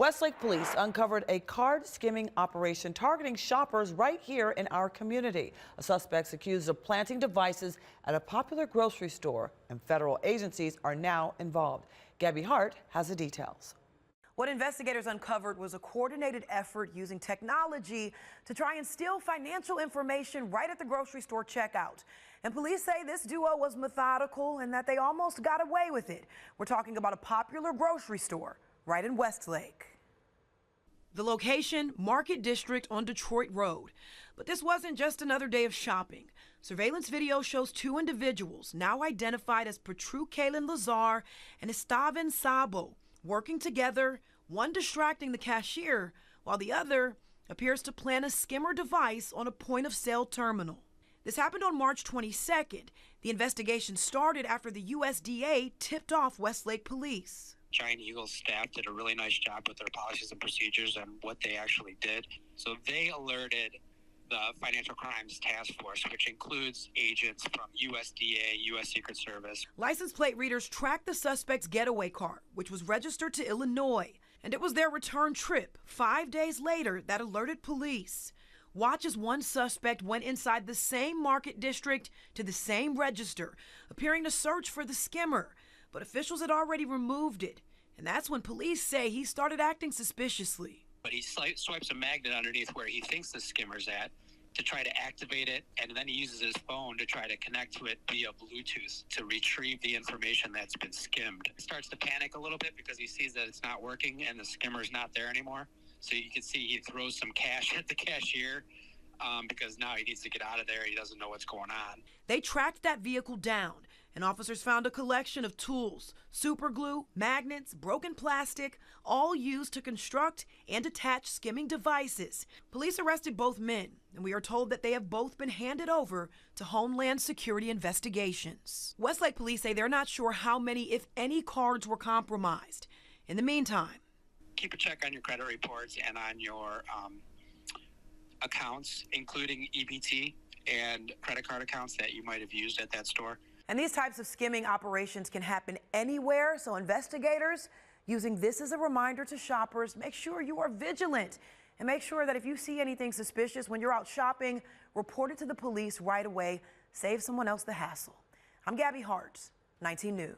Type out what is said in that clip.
Westlake police uncovered a card skimming operation targeting shoppers right here in our community. A suspect's accused of planting devices at a popular grocery store, and federal agencies are now involved. Gabby Hart has the details. What investigators uncovered was a coordinated effort using technology to try and steal financial information right at the grocery store checkout. And police say this duo was methodical and that they almost got away with it. We're talking about a popular grocery store right in Westlake. The location, Market District on Detroit Road. But this wasn't just another day of shopping. Surveillance video shows two individuals, now identified as Petru Kalen Lazar and Esteban Sabo, working together, one distracting the cashier, while the other appears to plant a skimmer device on a point-of-sale terminal. This happened on March 22nd. The investigation started after the USDA tipped off Westlake police. Giant Eagle's staff did a really nice job with their policies and procedures and what they actually did. So they alerted the Financial Crimes Task Force, which includes agents from USDA, U.S. Secret Service. License plate readers tracked the suspect's getaway car, which was registered to Illinois. And it was their return trip 5 days later that alerted police. Watch as one suspect went inside the same market district to the same register, appearing to search for the skimmer. But officials had already removed it. And that's when police say he started acting suspiciously. But he swipes a magnet underneath where he thinks the skimmer's at to try to activate it, and then he uses his phone to try to connect to it via Bluetooth to retrieve the information that's been skimmed. He starts to panic a little bit because he sees that it's not working and the skimmer's not there anymore. So you can see he throws some cash at the cashier because now he needs to get out of there. He doesn't know what's going on. They tracked that vehicle down, and officers found a collection of tools, super glue, magnets, broken plastic, all used to construct and attach skimming devices. Police arrested both men, and we are told that they have both been handed over to Homeland Security investigations. Westlake police say they're not sure how many, if any, cards were compromised. In the meantime, keep a check on your credit reports and on your accounts, including EBT and credit card accounts that you might have used at that store. And these types of skimming operations can happen anywhere, so investigators using this as a reminder to shoppers, make sure you are vigilant and make sure that if you see anything suspicious when you're out shopping, report it to the police right away. Save someone else the hassle. I'm Gabby Hart, 19 News.